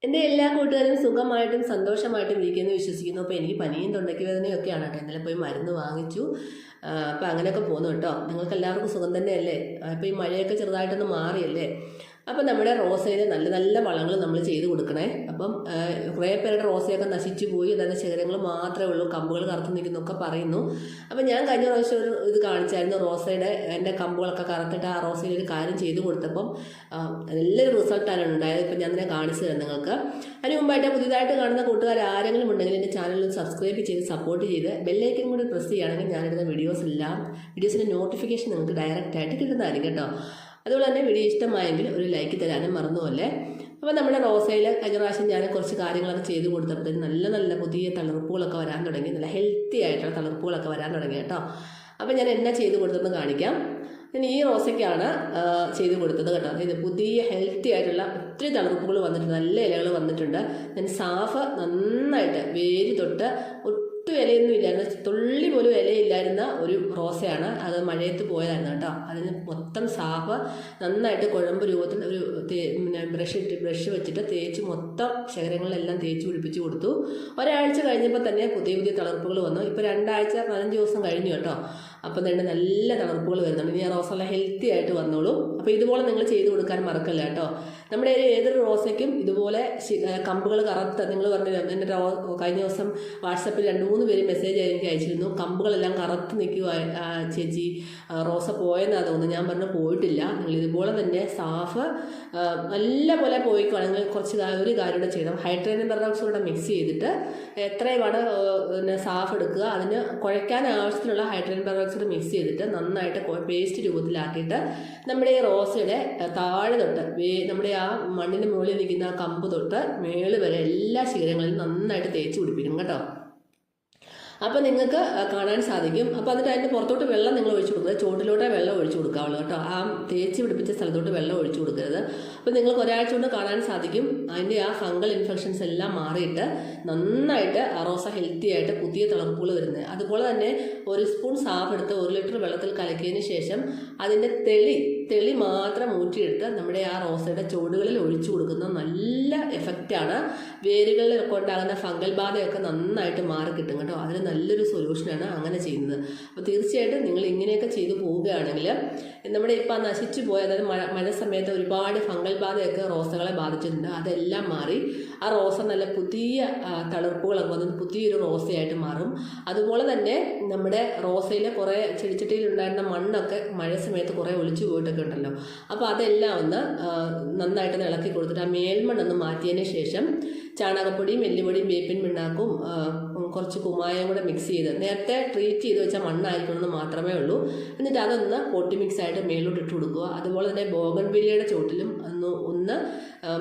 എൻ്റെ എല്ലാ കൂട്ടുകാരും സുഖമായിട്ടും സന്തോഷമായിട്ടും ഇരിക്കുമെന്ന് വിശ്വസിക്കുന്നു. അപ്പോൾ എനിക്ക് പനിയും തൊണ്ടയ്ക്ക് വേദനയൊക്കെയാണ് കേട്ടോ. ഇന്നലെ പോയി മരുന്ന് വാങ്ങിച്ചു. അപ്പോൾ അങ്ങനെയൊക്കെ പോകുന്നു കേട്ടോ. നിങ്ങൾക്ക് എല്ലാവർക്കും സുഖം തന്നെയല്ലേ? അപ്പോൾ ഈ മഴയൊക്കെ ചെറുതായിട്ടൊന്ന് മാറിയല്ലേ? അപ്പം നമ്മുടെ റോസയിൽ നല്ല നല്ല വളങ്ങൾ നമ്മൾ ചെയ്ത് കൊടുക്കണേ. അപ്പം കുറേ പേരുടെ റോസയൊക്കെ നശിച്ചു പോയി, അതായത് ശിഖരങ്ങൾ മാത്രമേ ഉള്ളൂ, കമ്പുകൾ കറുത്ത് നിൽക്കുന്നൊക്കെ പറയുന്നു. അപ്പം ഞാൻ കഴിഞ്ഞ പ്രാവശ്യം ഒരു ഇത് കാണിച്ചായിരുന്നു, റോസയുടെ എൻ്റെ കമ്പുകളൊക്കെ കറുത്തിട്ട് ആ റോസയിൽ ഒരു കാര്യം ചെയ്ത് കൊടുത്തപ്പം നല്ലൊരു റിസൾട്ടാണ് ഉണ്ടായത്. ഇപ്പം ഞാൻ തന്നെ കാണിച്ചു തരാം നിങ്ങൾക്ക്. അതിന് മുമ്പായിട്ട് പുതിയതായിട്ട് കാണുന്ന കൂട്ടുകാർ ആരെങ്കിലും ഉണ്ടെങ്കിൽ എൻ്റെ ചാനലിൽ സബ്സ്ക്രൈബ് ചെയ്ത് സപ്പോർട്ട് ചെയ്ത് ബെല്ലൈക്കൻ കൂടി പ്രസ് ചെയ്യുകയാണെങ്കിൽ ഞാനിടുന്ന വീഡിയോസിൻ്റെ നോട്ടിഫിക്കേഷൻ നിങ്ങൾക്ക് ഡയറക്റ്റായിട്ട് കിട്ടുന്നതായിരിക്കും കേട്ടോ. അതുപോലെ തന്നെ വീഡിയോ ഇഷ്ടമായെങ്കിൽ ഒരു ലൈക്ക് തരാനും മറന്നുപോലെ. അപ്പോൾ നമ്മുടെ റോസയിൽ കഴിഞ്ഞ പ്രാവശ്യം ഞാൻ കുറച്ച് കാര്യങ്ങളൊക്കെ ചെയ്ത് കൊടുത്തപ്പോഴത്തേക്കും നല്ല നല്ല പുതിയ തളിർപ്പുകളൊക്കെ വരാൻ തുടങ്ങി, നല്ല ഹെൽത്തി ആയിട്ടുള്ള തളിർപ്പുകളൊക്കെ വരാൻ തുടങ്ങി കേട്ടോ. അപ്പോൾ ഞാൻ എന്നാ ചെയ്ത് കൊടുത്തതെന്ന് കാണിക്കാം. ഞാൻ ഈ റോസയ്ക്കാണ് ചെയ്ത് കൊടുത്തത് കേട്ടോ. ഇത് പുതിയ ഹെൽത്തി ആയിട്ടുള്ള ഒത്തിരി തളിർപ്പുകൾ വന്നിട്ടുണ്ട്, നല്ല ഇലകൾ വന്നിട്ടുണ്ട്. ഞാൻ സാഫ് നന്നായിട്ട് വേര് തൊട്ട് ഒട്ടും ഇലയൊന്നും ഇല്ലായിരുന്നു, തുള്ളി പോലും ഇലയില്ലായിരുന്ന ഒരു റോസയാണ്. അത് മഴയത്ത് പോയതായിരുന്നു കേട്ടോ. അതിന് മൊത്തം സാഫ് നന്നായിട്ട് കുഴമ്പ് രൂപത്തിൽ ഒരു ബ്രഷ് വെച്ചിട്ട് തേച്ച് മൊത്തം ശേഖരങ്ങളിലെല്ലാം തേച്ച് പിടിപ്പിച്ച് കൊടുത്തു. ഒരാഴ്ച കഴിഞ്ഞപ്പോൾ തന്നെ പുതിയ പുതിയ തളിർപ്പുകൾ വന്നു. ഇപ്പോൾ 2 ആഴ്ച 15 ദിവസം കഴിഞ്ഞു കേട്ടോ. അപ്പം തന്നെ നല്ല തളിർപ്പുകൾ വരുന്നുണ്ട്. ഇനി ആ റോസ നല്ല ഹെൽത്തി ആയിട്ട് വന്നോളൂ. അപ്പോൾ ഇതുപോലെ നിങ്ങൾ ചെയ്ത് കൊടുക്കാൻ മറക്കല്ല കേട്ടോ. നമ്മുടെ ഏതൊരു റോസയ്ക്കും ഇതുപോലെ കമ്പുകൾ കറുത്ത്, നിങ്ങൾ പറഞ്ഞില്ല, എൻ്റെ കഴിഞ്ഞ ദിവസം വാട്സപ്പിൽ 2-3 പേര് മെസ്സേജ് എനിക്ക് അയച്ചിരുന്നു, കമ്പുകളെല്ലാം കറുത്ത് നിൽക്കുക ചേച്ചി, റോസ പോയെന്നാണ് തോന്നുന്നു. ഞാൻ പറഞ്ഞു പോയിട്ടില്ല. നിങ്ങൾ ഇതുപോലെ തന്നെ സാഫ് നല്ല പോലെ പോയിക്കുവാണെങ്കിൽ കുറച്ച് ഒരു കാര്യം കൂടെ ചെയ്യണം. ഹൈഡ്രജൻ പെറോക്സൈഡ് കൂടെ മിക്സ് ചെയ്തിട്ട് എത്രയുമാണ് പിന്നെ സാഫ് എടുക്കുക, അതിന് കുഴയ്ക്കാൻ ആവശ്യത്തിലുള്ള ഹൈഡ്രജൻ പെറോക്സൈഡ് മിക്സ് ചെയ്തിട്ട് നന്നായിട്ട് പേസ്റ്റ് രൂപത്തിലാക്കിയിട്ട് നമ്മുടെ ഈ റോസയുടെ താഴെ തൊട്ട് നമ്മുടെ ആ മണ്ണിന് മുകളിൽ നിൽക്കുന്ന ആ കമ്പ് തൊട്ട് മേള് വരെ എല്ലാ ശിഖരങ്ങളിലും നന്നായിട്ട് തേച്ച് പിടിപ്പിക്കണം കേട്ടോ. അപ്പോൾ നിങ്ങൾക്ക് കാണാൻ സാധിക്കും. അപ്പോൾ എന്നിട്ട് അതിൻ്റെ പുറത്തോട്ട് വെള്ളം നിങ്ങൾ ഒഴിച്ചു കൊടുക്കരുത്, ചുവട്ടിലോട്ടേ വെള്ളം ഒഴിച്ചു കൊടുക്കാവുള്ളൂ കേട്ടോ. ആ തേച്ച് പിടിപ്പിച്ച സ്ഥലത്തോട്ട് വെള്ളം ഒഴിച്ചു കൊടുക്കരുത്. അപ്പോൾ നിങ്ങൾക്ക് ഒരാഴ്ച കൊണ്ട് കാണാൻ സാധിക്കും അതിൻ്റെ ആ ഫംഗൽ ഇൻഫെക്ഷൻസ് എല്ലാം മാറിയിട്ട് നന്നായിട്ട് ആ റോസ ഹെൽത്തി ആയിട്ട് പുതിയ തളിർപ്പുകൾ വരുന്നത്. അതുപോലെ തന്നെ 1 സ്പൂൺ സാഫ് എടുത്ത് 1 ലിറ്റർ വെള്ളത്തിൽ കലക്കിയതിന് ശേഷം അതിൻ്റെ തെളി മാത്രം ഊറ്റിയെടുത്ത് നമ്മുടെ ആ റോസയുടെ ചുവടുകളിൽ ഒഴിച്ചു കൊടുക്കുന്ന നല്ല എഫക്റ്റാണ്. വേരുകളിലൊക്കെ ഉണ്ടാകുന്ന ഫംഗൽ ബാധയൊക്കെ നന്നായിട്ട് മാറി കിട്ടും കേട്ടോ. അതിന് നല്ലൊരു സൊല്യൂഷനാണ് അങ്ങനെ ചെയ്യുന്നത്. അപ്പോൾ തീർച്ചയായിട്ടും നിങ്ങൾ ഇങ്ങനെയൊക്കെ ചെയ്തു പോവുകയാണെങ്കിൽ നമ്മുടെ ഇപ്പം നശിച്ചു പോയ, അതായത് മഴ സമയത്ത് ഒരുപാട് ഫംഗൽ ബാധയൊക്കെ റോസകളെ ബാധിച്ചിട്ടുണ്ട്, അതെല്ലാം മാറി ആ റോസ നല്ല പുതിയ തളിർപ്പുകളൊക്കെ വന്ന് പുതിയൊരു റോസയായിട്ട് മാറും. അതുപോലെ തന്നെ നമ്മുടെ റോസയിലെ കുറേ ചെടിച്ചട്ടിയിൽ ഉണ്ടായിരുന്ന മണ്ണൊക്കെ മഴ സമയത്ത് കുറേ ഒലിച്ചു പോയിട്ടൊക്കെ ഉണ്ടല്ലോ. അപ്പോൾ അതെല്ലാം ഒന്ന് നന്നായിട്ട് ഇളക്കി കൊടുത്തിട്ട് ആ മേൽമണ്ണൊന്ന് മാറ്റിയതിന് ശേഷം ചാണകപ്പൊടിയും എല്ലുപൊടിയും വേപ്പിൻ പിണ്ണാക്കും കുറച്ച് കുമ്മായം കൂടെ മിക്സ് ചെയ്ത്, നേരത്തെ ട്രീറ്റ് ചെയ്ത് വെച്ചാൽ മണ്ണായിരിക്കണമെന്ന് മാത്രമേ ഉള്ളൂ. എന്നിട്ട് അതൊന്ന് പൊട്ടി മിക്സ് ആയിട്ട് മേലോട്ട് ഇട്ട് കൊടുക്കുക. അതുപോലെ തന്നെ ബോഗൺവില്ലയുടെ ചോട്ടിലും ഒന്ന്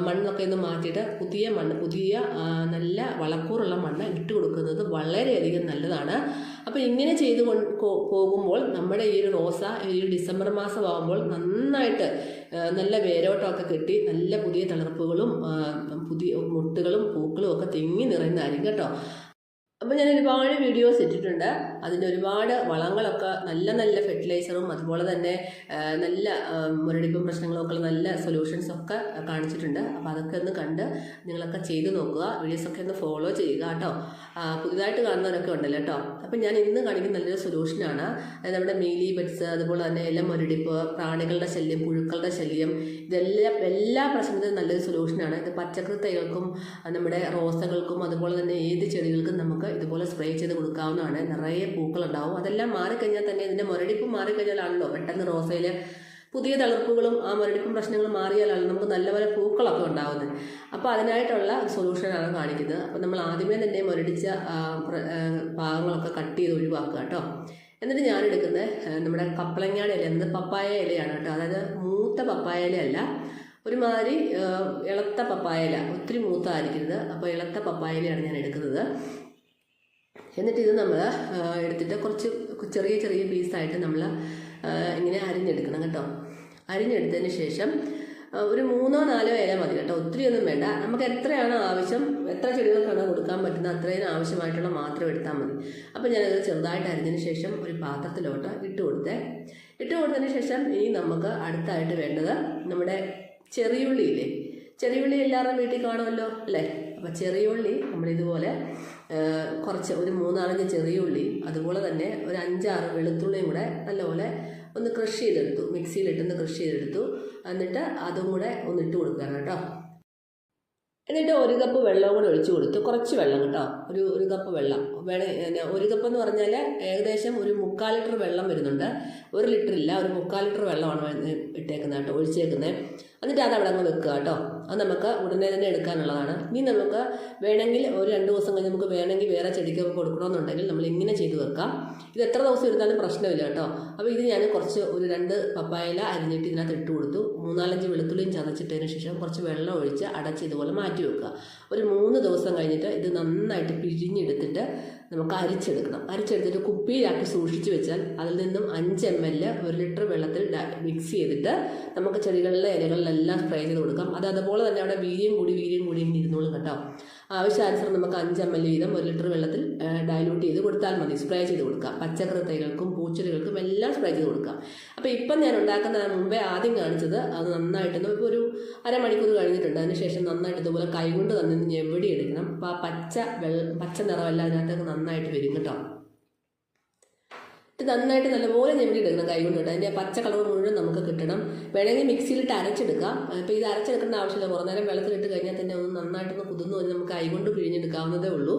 മണ്ണൊക്കെ ഒന്ന് മാറ്റിയിട്ട് പുതിയ മണ്ണ്, പുതിയ നല്ല വളക്കൂറുള്ള മണ്ണ് ഇട്ട് കൊടുക്കുന്നത് വളരെയധികം നല്ലതാണ്. അപ്പോൾ ഇങ്ങനെ ചെയ്ത് പോകുമ്പോൾ നമ്മുടെ ഈ ഒരു റോസ ഈ ഡിസംബർ മാസമാകുമ്പോൾ നന്നായിട്ട് നല്ല വേരോട്ടമൊക്കെ കിട്ടി നല്ല പുതിയ തളിർപ്പുകളും പുതിയ മുട്ടുകളും പൂക്കളും ഒക്കെ തിങ്ങി നിറയുന്നതായിരിക്കും കേട്ടോ. അപ്പോൾ ഞാൻ ഒരുപാട് വീഡിയോസ് ഇട്ടിട്ടുണ്ട്. അതിൻ്റെ ഒരുപാട് വളങ്ങളൊക്കെ നല്ല നല്ല ഫെർട്ടിലൈസറും അതുപോലെ തന്നെ നല്ല മുരടിപ്പും പ്രശ്നങ്ങളൊക്കെ നല്ല സൊല്യൂഷൻസൊക്കെ കാണിച്ചിട്ടുണ്ട്. അപ്പോൾ അതൊക്കെ ഒന്ന് കണ്ട് നിങ്ങളൊക്കെ ചെയ്ത് നോക്കുക, വീഡിയോസൊക്കെ ഒന്ന് ഫോളോ ചെയ്യുക കേട്ടോ. പുതിയതായിട്ട് കാണുന്നവരൊക്കെ ഉണ്ടല്ലോ കേട്ടോ. അപ്പം ഞാൻ ഇന്ന് കാണിക്കുന്ന നല്ലൊരു സൊല്യൂഷനാണ്. നമ്മുടെ മീലി ബഡ്സ്, അതുപോലെ തന്നെ എല്ലാം മുരടിപ്പ്, പ്രാണികളുടെ ശല്യം, പുഴുക്കളുടെ ശല്യം, ഇതെല്ലാം എല്ലാ പ്രശ്നത്തിനും നല്ലൊരു സൊല്യൂഷനാണ്. ഇത് പച്ചക്കറി തൈകൾക്കും നമ്മുടെ റോസകൾക്കും അതുപോലെ തന്നെ ഏത് ചെടികൾക്കും നമുക്ക് ഇതുപോലെ സ്പ്രേ ചെയ്ത് കൊടുക്കാവുന്നതാണ്. നിറയെ പൂക്കളുണ്ടാവും. അതെല്ലാം മാറിക്കഴിഞ്ഞാൽ തന്നെ ഇതിൻ്റെ മുരടിപ്പ് മാറിക്കഴിഞ്ഞാലാണല്ലോ പെട്ടെന്ന് റോസയിൽ പുതിയ തളിർപ്പുകളും ആ മുരടിപ്പും പ്രശ്നങ്ങളും മാറിയാലാണ് നമുക്ക് നല്ലപോലെ പൂക്കളൊക്കെ ഉണ്ടാകുന്നത്. അപ്പോൾ അതിനായിട്ടുള്ള സൊല്യൂഷനാണ് കാണിക്കുന്നത്. അപ്പോൾ നമ്മൾ ആദ്യമേ തന്നെ മുരടിച്ച ഭാഗങ്ങളൊക്കെ കട്ട് ചെയ്ത് ഒഴിവാക്കുക കേട്ടോ. എന്നിട്ട് ഞാനെടുക്കുന്നത് നമ്മുടെ കപ്പളങ്ങയുടെ ഇല, എന്നത് പപ്പായ ഇലയാണ് കേട്ടോ. അതായത് മൂത്ത പപ്പായ ഇലയല്ല, ഒരുമാതിരി ഇളത്ത പപ്പായ ഇല, ഒത്തിരി മൂത്തായിരിക്കരുത്. അപ്പോൾ ഇളത്ത പപ്പായ ഇലയാണ് ഞാൻ എടുക്കുന്നത്. എന്നിട്ട് ഇത് നമ്മൾ എടുത്തിട്ട് കുറച്ച് ചെറിയ ചെറിയ പീസായിട്ട് നമ്മൾ ഇങ്ങനെ അരിഞ്ഞെടുക്കണം കേട്ടോ. അരിഞ്ഞെടുത്തതിന് ശേഷം ഒരു 3-4 ഇല മതി കേട്ടോ, ഒത്തിരി ഒന്നും വേണ്ട. നമുക്ക് എത്രയാണ് ആവശ്യം, എത്ര ചെടികൾക്കാണ് കൊടുക്കാൻ പറ്റുന്നത് അത്രയും ആവശ്യമായിട്ടുള്ള മാത്രം എടുത്താൽ മതി. അപ്പോൾ ഞാനത് ചെറുതായിട്ട് അരിഞ്ഞതിന് ശേഷം ഒരു പാത്രത്തിലോട്ട് ഇട്ട് കൊടുത്തതിന് ശേഷം ഇനി നമുക്ക് അടുത്തായിട്ട് വേണ്ടത് നമ്മുടെ ചെറിയുള്ളിയില്ലേ, ചെറിയുള്ളി എല്ലാവരുടെയും വീട്ടിൽ കാണുമല്ലോ അല്ലേ? അപ്പോൾ ചെറിയുള്ളി നമ്മളിതുപോലെ കുറച്ച് ഒരു 3-4 ചെറിയുള്ളി, അതുപോലെ തന്നെ ഒരു 5-6 വെളുത്തുള്ളിയും കൂടെ നല്ലപോലെ ഒന്ന് ക്രഷ് ചെയ്തെടുത്തു, മിക്സിയിലിട്ടൊന്ന് ക്രഷ് ചെയ്തെടുത്തു. എന്നിട്ട് അതും കൂടെ ഒന്ന് ഇട്ട് കൊടുക്കുകയാണ് കേട്ടോ. എന്നിട്ട് 1 കപ്പ് വെള്ളവും കൂടെ ഒഴിച്ചു കൊടുത്തു, കുറച്ച് വെള്ളം കേട്ടോ, ഒരു കപ്പ് വെള്ളം വേണേ. 1 കപ്പ് എന്ന് പറഞ്ഞാൽ ഏകദേശം ഒരു 3/4 ലിറ്റർ വെള്ളം വരുന്നുണ്ട്. 1 ലിറ്റർ ഇല്ല, ഒരു 3/4 ലിറ്റർ വെള്ളമാണ് ഇട്ടേക്കുന്നത് കേട്ടോ, ഒഴിച്ചേക്കുന്നത്. എന്നിട്ട് അത് അവിടെ അങ്ങ് വെക്കുക കേട്ടോ. അത് നമുക്ക് ഉടനെ തന്നെ എടുക്കാനുള്ളതാണ്. ഇനി നമുക്ക് വേണമെങ്കിൽ ഒരു 2 ദിവസം കഴിഞ്ഞ് നമുക്ക് വേണമെങ്കിൽ വേറെ ചെടിക്കൊക്കെ കൊടുക്കണമെന്നുണ്ടെങ്കിൽ നമ്മൾ ഇങ്ങനെ ചെയ്ത് വെക്കാം. ഇത് എത്ര ദിവസം ഇരുന്നാലും പ്രശ്നമില്ല കേട്ടോ. അപ്പോൾ ഇത് ഞാൻ കുറച്ച് ഒരു 2 പപ്പായല അരിഞ്ഞിട്ട് ഇതിനകത്ത് ഇട്ട് കൊടുത്തു. 3-4 വെളുത്തുള്ളിയും ചതച്ചിട്ടതിന് ശേഷം കുറച്ച് വെള്ളം ഒഴിച്ച് അടച്ച് ഇതുപോലെ മാറ്റി വെക്കുക. ഒരു 3 ദിവസം കഴിഞ്ഞിട്ട് ഇത് നന്നായിട്ട് പിഴിഞ്ഞെടുത്തിട്ട് നമുക്ക് അരിച്ചെടുത്തിട്ട് കുപ്പിയിലാക്കി സൂക്ഷിച്ച് വെച്ചാൽ അതിൽ നിന്നും 5 ml 1 ലിറ്റർ വെള്ളത്തിൽ മിക്സ് ചെയ്തിട്ട് നമുക്ക് ചെടികളിലെ ഇലകളിലെല്ലാം സ്പ്രേ ചെയ്ത് കൊടുക്കാം. അത് അതുപോലെ തന്നെ അവിടെ വീര്യം കൂടി ഇരുന്നോളും കേട്ടോ. ആവശ്യാനുസരണം നമുക്ക് 5 ml വീതം 1 ലിറ്റർ വെള്ളത്തിൽ ഡൈലൂട്ട് ചെയ്ത് കൊടുത്താൽ മതി. സ്പ്രേ ചെയ്ത് കൊടുക്കാം. പച്ചക്കറി തൈകൾക്കും പൂച്ചെടികൾക്കും എല്ലാം സ്പ്രേ ചെയ്ത് കൊടുക്കാം. അപ്പോൾ ഇപ്പം ഞാൻ ഉണ്ടാക്കുന്ന മുമ്പേ ആദ്യം കാണിച്ചത് അത് നന്നായിട്ടൊന്ന് ഇപ്പോൾ ഒരു അരമണിക്കൂർ കഴിഞ്ഞിട്ടുണ്ട്. അതിനുശേഷം നന്നായിട്ട് ഇതുപോലെ കൈകൊണ്ട് തന്നെ ഞെവടി എടുക്കണം. അപ്പോൾ ആ പച്ച നിറമെല്ലാം അതിനകത്തൊക്കെ നന്നായിട്ട് വരും കേട്ടോ. ഇത് നന്നായിട്ട് നല്ലപോലെ ഞെവടി എടുക്കണം കൈ കൊണ്ട്. അതിൻ്റെ പച്ച കളർ മുഴുവൻ നമുക്ക് കിട്ടണം. വേണമെങ്കിൽ മിക്സിയിലിട്ട് അരച്ചെടുക്കാം. ഇപ്പോൾ ഇത് അരച്ചെടുക്കേണ്ട ആവശ്യമില്ല. കുറേ നേരം വെള്ളത്തിലിട്ട് കഴിഞ്ഞാൽ തന്നെ ഒന്ന് നന്നായിട്ടൊന്ന് കുതിർന്ന് വന്ന് നമുക്ക് കൈ കൊണ്ട് പിഴിഞ്ഞെടുക്കാവുന്നതേ ഉള്ളൂ.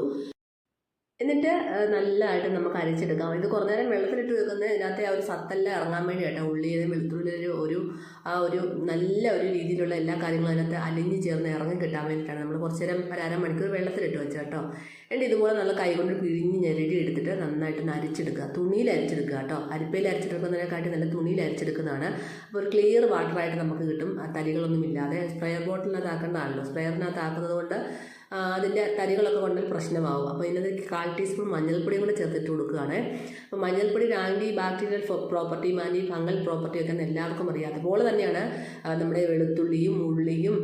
എന്നിട്ട് നല്ലതായിട്ട് നമുക്ക് അരച്ചെടുക്കാം. ഇത് കുറേ നേരം വെള്ളത്തിലിട്ട് വെക്കുന്നത് ഇതിനകത്തെ ആ ഒരു സത്തെല്ലാം ഇറങ്ങാൻ വേണ്ടിയിട്ടോ. ഉള്ളിയുടെ വെളുത്തുള്ളിയുടെ ഒരു നല്ല ഒരു രീതിയിലുള്ള എല്ലാ കാര്യങ്ങളും അതിനകത്ത് അലിഞ്ഞ് ചേർന്ന് ഇറങ്ങി കിട്ടാൻ വേണ്ടിയിട്ടാണ് നമ്മൾ കുറച്ച് നേരം ഒരു അരമണിക്കൂർ വെള്ളത്തിലിട്ട് വെച്ചത് കേട്ടോ. എന്നിട്ട് ഇതുപോലെ നല്ല കൈകൊണ്ട് പിഴിഞ്ഞ് ഞെരടി എടുത്തിട്ട് നന്നായിട്ടൊന്ന് അരിച്ചെടുക്കുക. തുണിയിൽ അരിച്ചെടുക്കുക കേട്ടോ. അരിപ്പയിൽ അരിച്ചെടുക്കുന്നതിനെക്കാട്ടി നല്ല തുണിയിൽ അരിച്ചെടുക്കുന്നതാണ്. അപ്പോൾ ഒരു ക്ലിയർ വാട്ടറായിട്ട് നമുക്ക് കിട്ടും, തരികളൊന്നും ഇല്ലാതെ. സ്പ്രെയർ ബോട്ടിലിനകത്ത് ആക്കേണ്ടതാണല്ലോ. സ്പ്രെയറിനകത്ത് ആക്കുന്നത് കൊണ്ട് അതിൻ്റെ തരികളൊക്കെ കൊണ്ടാൽ പ്രശ്നമാവും. അപ്പോൾ ഇതിനകത്ത് 1/4 ടീസ്പൂൺ മഞ്ഞൾപ്പൊടിയും കൂടെ ചേർത്തിട്ട് കൊടുക്കുകയാണ്. അപ്പോൾ മഞ്ഞൾപ്പൊടി ആൻറ്റി ബാക്ടീരിയൽ പ്രോപ്പർട്ടിയും ആൻറ്റി ഫംഗൽ പ്രോപ്പർട്ടിയും ഒക്കെ എല്ലാവർക്കും അറിയാം. അതുപോലെ തന്നെയാണ് നമ്മുടെ വെളുത്തുള്ളിയും ഉള്ളിയും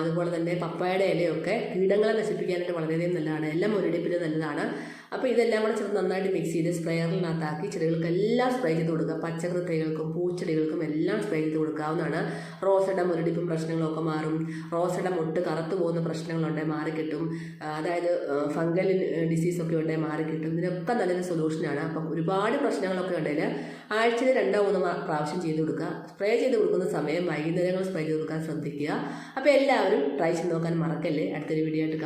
അതുപോലെ തന്നെ പപ്പായയുടെ ഇലയൊക്കെ കീടങ്ങളെ നശിപ്പിക്കാനായിട്ട് വളരെയധികം നല്ലതാണ്. എല്ലാം ഒരിടപ്പിന് നല്ലതാണ്. അപ്പോൾ ഇതെല്ലാം കൂടെ ചേർത്ത് നന്നായിട്ട് മിക്സ് ചെയ്ത് സ്പ്രെയറിനകത്താക്കി ചെടികൾക്കെല്ലാം സ്പ്രേ ചെയ്ത് കൊടുക്കുക. പച്ചക്കറി തൈകൾക്കും പൂച്ചെടികൾക്കും എല്ലാം സ്പ്രേ ചെയ്ത് കൊടുക്കാവുന്നതാണ്. റോസയുടെ മുരടിപ്പും പ്രശ്നങ്ങളൊക്കെ മാറും. റോസയുടെ മുട്ട് കറുത്തു പോകുന്ന പ്രശ്നങ്ങളുണ്ടെങ്കിൽ മാറിക്കിട്ടും. അതായത് ഫംഗൽ ഡിസീസൊക്കെ ഉണ്ടെങ്കിൽ മാറിക്കിട്ടും. ഇതിനൊക്കെ നല്ലൊരു സൊല്യൂഷനാണ്. അപ്പം ഒരുപാട് പ്രശ്നങ്ങളൊക്കെ ഉണ്ടെങ്കിൽ ആഴ്ചയിൽ 2-3 പ്രാവശ്യം ചെയ്ത് കൊടുക്കുക. സ്പ്രേ ചെയ്ത് കൊടുക്കുന്ന സമയം വൈകുന്നേരങ്ങൾ സ്പ്രേ ചെയ്ത് കൊടുക്കാൻ ശ്രദ്ധിക്കുക. അപ്പോൾ എല്ലാവരും ട്രൈ ചെയ്ത് നോക്കാൻ മറക്കല്ലേ. അടുത്തൊരു വീഡിയോ ആയിട്ട്